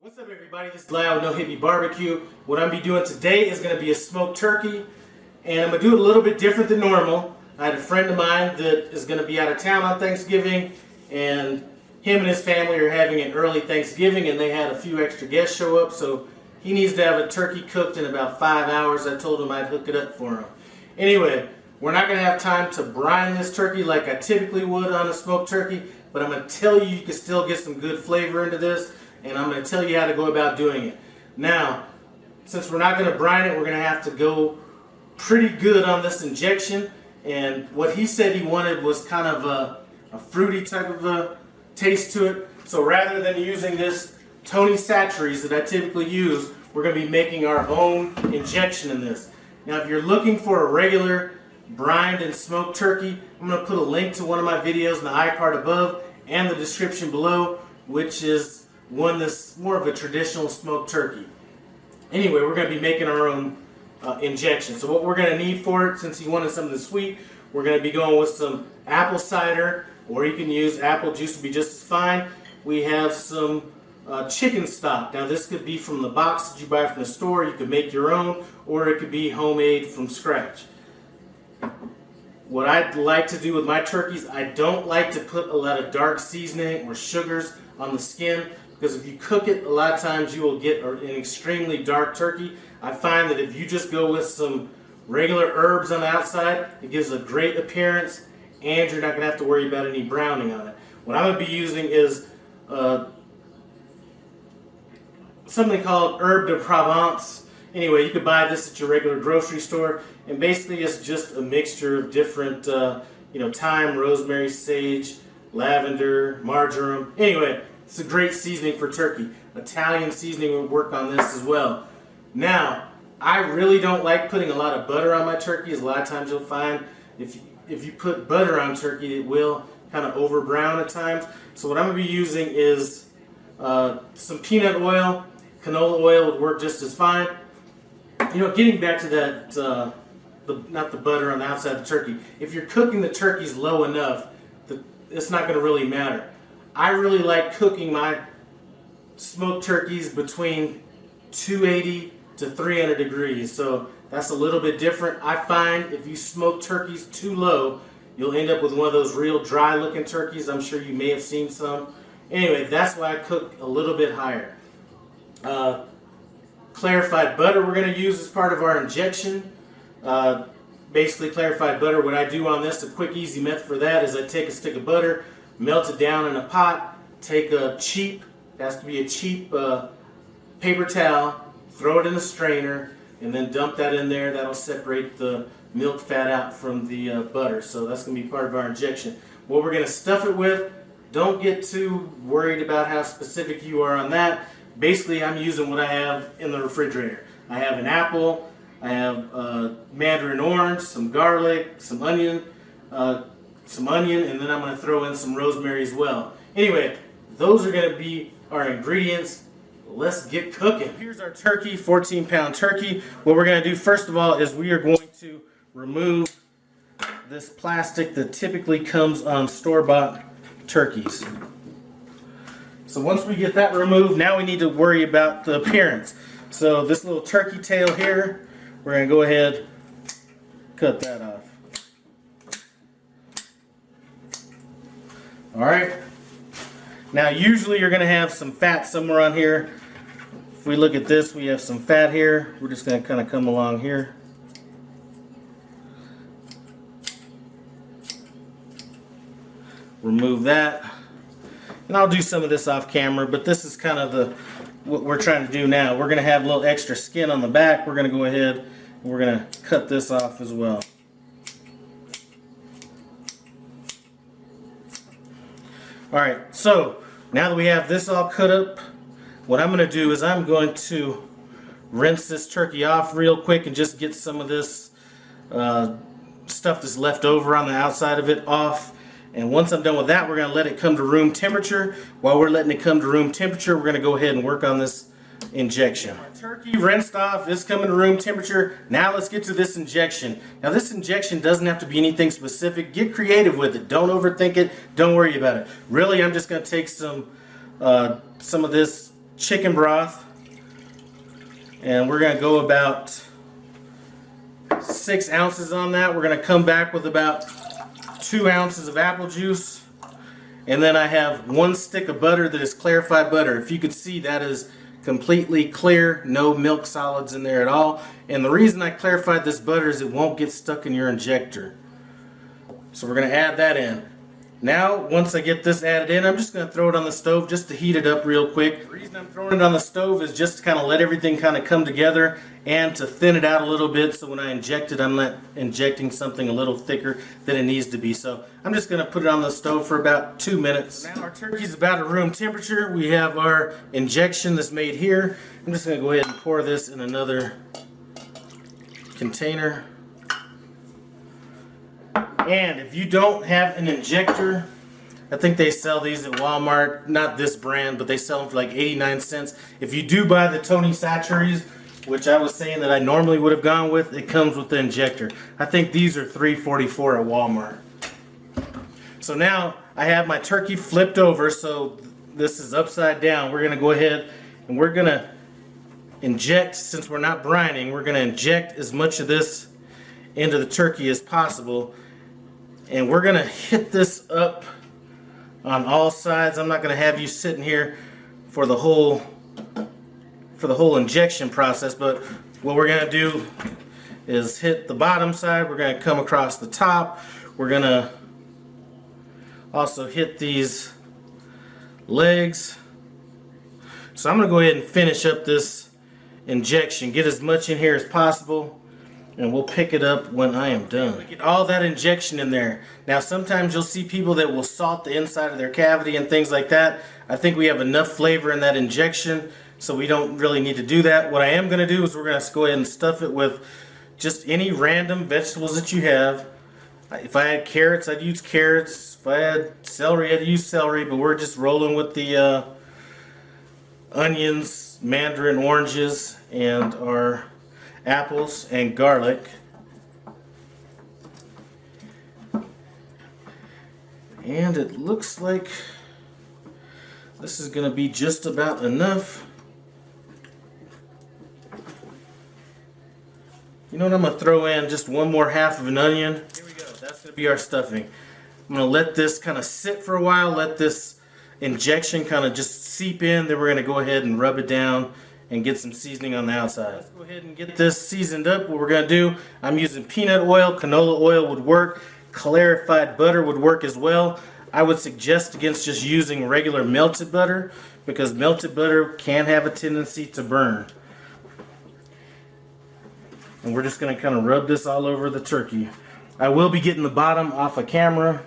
What's up, everybody? This is Lyle with No Hippie Barbecue. What I'm going to be doing today is going to be a smoked turkey, and I'm going to do it a little bit different than normal. I had a friend of mine that is going to be out of town on Thanksgiving, and him and his family are having an early Thanksgiving, and they had a few extra guests show up, so he needs to have a turkey cooked in about 5 hours. I told him I'd hook it up for him. Anyway, we're not going to have time to brine this turkey like I typically would on a smoked turkey, but I'm going to tell you can still get some good flavor into this, and I'm going to tell you how to go about doing it. Now, since we're not going to brine it, we're going to have to go pretty good on this injection, and what he said he wanted was kind of a fruity type of a taste to it. So rather than using this Tony Chachere's that I typically use, we're going to be making our own injection in this. Now, if you're looking for a regular brined and smoked turkey, I'm going to put a link to one of my videos in the iCard above and the description below, which is one that's more of a traditional smoked turkey. Anyway, we're going to be making our own injection. So what we're going to need for it, since he wanted something sweet, we're going to be going with some apple cider, or you can use apple juice, would be just as fine. We have some chicken stock. Now this could be from the box that you buy from the store, you could make your own, or it could be homemade from scratch. What I like to do with my turkeys, I don't like to put a lot of dark seasoning or sugars on the skin, because if you cook it, a lot of times you will get an extremely dark turkey. I find that if you just go with some regular herbs on the outside, it gives a great appearance, and you're not going to have to worry about any browning on it. What I'm going to be using is something called herb de Provence. Anyway, you could buy this at your regular grocery store, and basically it's just a mixture of different, thyme, rosemary, sage, lavender, marjoram. Anyway, it's a great seasoning for turkey. Italian seasoning would work on this as well. Now, I really don't like putting a lot of butter on my turkeys. A lot of times you'll find if you put butter on turkey, it will kind of over brown at times. So what I'm going to be using is some peanut oil. Canola oil would work just as fine. Getting back to that, not the butter on the outside of the turkey. If you're cooking the turkeys low enough, it's not going to really matter. I really like cooking my smoked turkeys between 280 to 300 degrees. So that's a little bit different. I find if you smoke turkeys too low, you'll end up with one of those real dry looking turkeys. I'm sure you may have seen some. Anyway, that's why I cook a little bit higher. Clarified butter we're going to use as part of our injection. Basically, clarified butter, what I do on this, a quick easy method for that is I take a stick of butter, melt it down in a pot, take a cheap, it has to be a cheap paper towel, throw it in a strainer, and then dump that in there. That'll separate the milk fat out from the butter. So that's going to be part of our injection. What we're going to stuff it with, don't get too worried about how specific you are on that. Basically, I'm using what I have in the refrigerator. I have an apple, I have mandarin orange, some garlic, some onion, and then I'm going to throw in some rosemary as well. Anyway, those are going to be our ingredients. Let's get cooking. Here's our turkey, 14-pound turkey. What we're going to do first of all is we are going to remove this plastic that typically comes on store-bought turkeys. So once we get that removed, now we need to worry about the appearance. So this little turkey tail here, we're going to go ahead cut that off. Alright. Now usually you're going to have some fat somewhere on here. If we look at this, we have some fat here. We're just going to kind of come along here. Remove that. And I'll do some of this off camera, but this is kind of what we're trying to do now. We're going to have a little extra skin on the back. We're going to go ahead and we're going to cut this off as well. Alright, so now that we have this all cut up, what I'm going to do is I'm going to rinse this turkey off real quick and just get some of this stuff that's left over on the outside of it off. And once I'm done with that, we're going to let it come to room temperature. While we're letting it come to room temperature, we're going to go ahead and work on this injection. Our turkey rinsed off, it's coming to room temperature. Now let's get to this injection. Now this injection doesn't have to be anything specific. Get creative with it. Don't overthink it. Don't worry about it. Really, I'm just going to take some of this chicken broth, and we're going to go about 6 ounces on that. We're going to come back with about 2 ounces of apple juice, and then I have 1 stick of butter that is clarified butter. If you could see, that is completely clear, no milk solids in there at all. And the reason I clarified this butter is it won't get stuck in your injector. So we're going to add that in. Now, once I get this added in, I'm just going to throw it on the stove just to heat it up real quick. The reason I'm throwing it on the stove is just to kind of let everything kind of come together and to thin it out a little bit, so when I inject it, I'm not injecting something a little thicker than it needs to be. So I'm just going to put it on the stove for about 2 minutes. Now our turkey's about at room temperature. We have our injection that's made here. I'm just going to go ahead and pour this in another container. And if you don't have an injector, I think they sell these at Walmart, not this brand, but they sell them for like 89 cents. If you do buy the Tony Chachere's, which I was saying that I normally would have gone with, it comes with the injector. I think these are $3.44 at Walmart. So now I have my turkey flipped over, so this is upside down. We're going to go ahead and we're going to inject, since we're not brining, we're going to inject as much of this into the turkey as possible. And we're going to hit this up on all sides. I'm not going to have you sitting here for the whole injection process, but what we're going to do is hit the bottom side. We're going to come across the top. We're going to also hit these legs. So I'm going to go ahead and finish up this injection. Get as much in here as possible, and we'll pick it up when I am done. Get all that injection in there. Now sometimes you'll see people that will salt the inside of their cavity and things like that. I think we have enough flavor in that injection, so we don't really need to do that. What I am going to do is we're going to go ahead and stuff it with just any random vegetables that you have. If I had carrots, I'd use carrots. If I had celery, I'd use celery, but we're just rolling with the onions, mandarin oranges, and our apples and garlic. And it looks like this is going to be just about enough. You know what, I'm going to throw in just 1 more half of an onion. Here we go. That's going to be our stuffing. I'm going to let this kind of sit for a while, let this injection kind of just seep in, then we're going to go ahead and rub it down and get some seasoning on the outside. Let's go ahead and get this seasoned up. What we're going to do, I'm using peanut oil, canola oil would work, clarified butter would work as well. I would suggest against just using regular melted butter, because melted butter can have a tendency to burn. And we're just going to kind of rub this all over the turkey. I will be getting the bottom off of camera,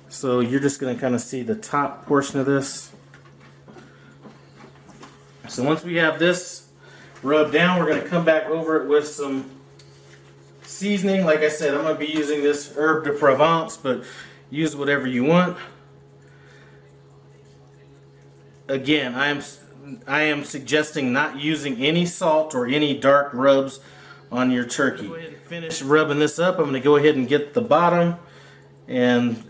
so you're just going to kind of see the top portion of this. So once we have this rubbed down, we're going to come back over it with some seasoning. Like I said, I'm going to be using this herb de Provence, but use whatever you want. Again, I am suggesting not using any salt or any dark rubs on your turkey. Go ahead and finish rubbing this up. I'm going to go ahead and get the bottom and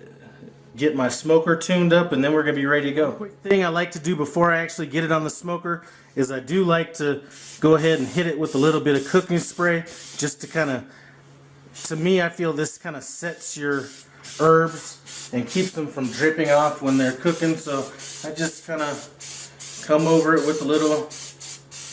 get my smoker tuned up, and then we're going to be ready to go. Quick thing I like to do before I actually get it on the smoker is I do like to go ahead and hit it with a little bit of cooking spray, just to kind of, to me, I feel this kind of sets your herbs and keeps them from dripping off when they're cooking. So I just kind of come over it with a little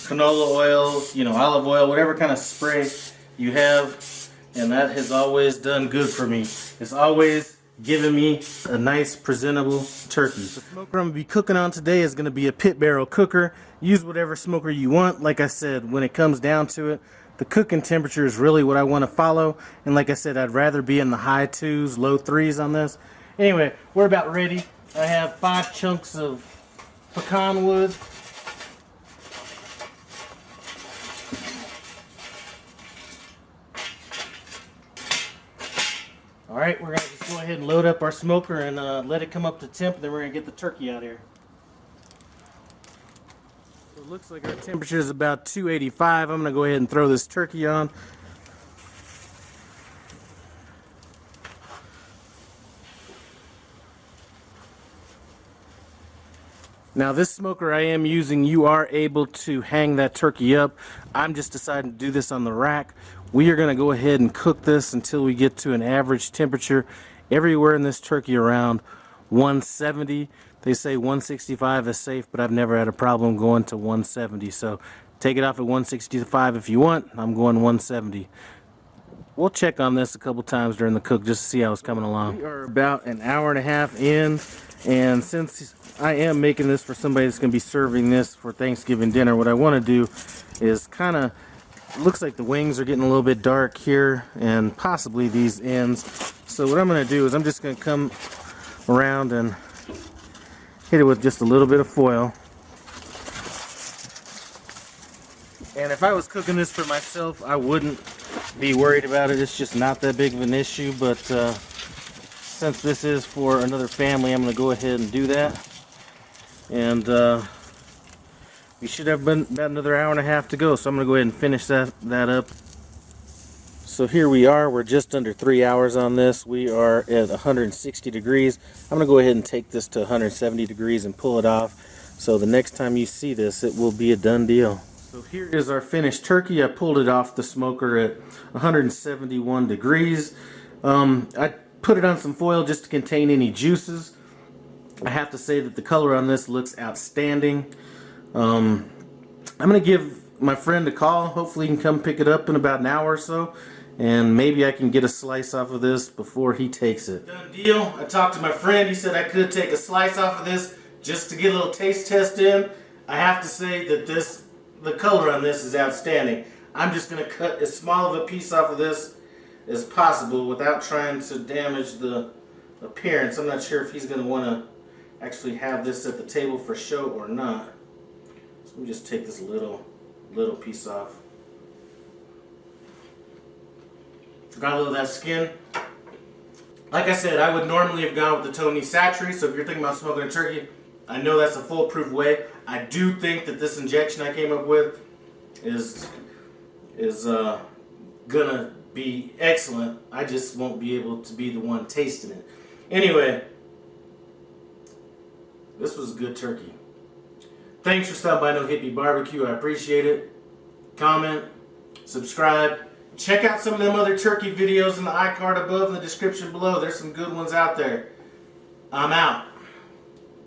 canola oil, olive oil, whatever kind of spray you have, and that has always done good for me. It's always given me a nice presentable turkey. The smoker I'm going to be cooking on today is going to be a pit barrel cooker. Use whatever smoker you want. Like I said, when it comes down to it, the cooking temperature is really what I want to follow, and like I said, I'd rather be in the high 2s, low 3s on this. Anyway, we're about ready. I have 5 chunks of pecan wood. Alright, we're going to just go ahead and load up our smoker and let it come up to temp, and then we're going to get the turkey out here. So it looks like our temperature is about 285. I'm going to go ahead and throw this turkey on. Now this smoker I am using, you are able to hang that turkey up. I'm just deciding to do this on the rack. We are going to go ahead and cook this until we get to an average temperature everywhere in this turkey around 170. They say 165 is safe, but I've never had a problem going to 170. So take it off at 165 if you want. I'm going 170. We'll check on this a couple times during the cook just to see how it's coming along. We are about an hour and a half in, and since I am making this for somebody that's going to be serving this for Thanksgiving dinner, what I want to do is kind of, looks like the wings are getting a little bit dark here and possibly these ends. So what I'm going to do is I'm just going to come around and hit it with just a little bit of foil. And if I was cooking this for myself, I wouldn't be worried about it. It's just not that big of an issue, but since this is for another family, I'm going to go ahead and do that. And we should have about another hour and a half to go, so I'm going to go ahead and finish that up. So here we are. We're just under 3 hours on this. We are at 160 degrees. I'm going to go ahead and take this to 170 degrees and pull it off. So the next time you see this, it will be a done deal. So here is our finished turkey. I pulled it off the smoker at 171 degrees. I put it on some foil just to contain any juices. I have to say that the color on this looks outstanding. I'm going to give my friend a call. Hopefully he can come pick it up in about an hour or so. And maybe I can get a slice off of this before he takes it. Done deal. I talked to my friend. He said I could take a slice off of this just to get a little taste test in. I have to say that the color on this is outstanding. I'm just going to cut as small of a piece off of this as possible without trying to damage the appearance. I'm not sure if he's going to want to actually have this at the table for show or not. So let me just take this little piece off. Got a little of that skin. Like I said, I would normally have gone with the Tony Satchery, so if you're thinking about smoking a turkey, I know that's a foolproof way. I do think that this injection I came up with is gonna be excellent. I just won't be able to be the one tasting it. Anyway, this was a good turkey. Thanks for stopping by No Hippie Barbecue. I appreciate it. Comment, subscribe. Check out some of them other turkey videos in the iCard above in the description below. There's some good ones out there. I'm out.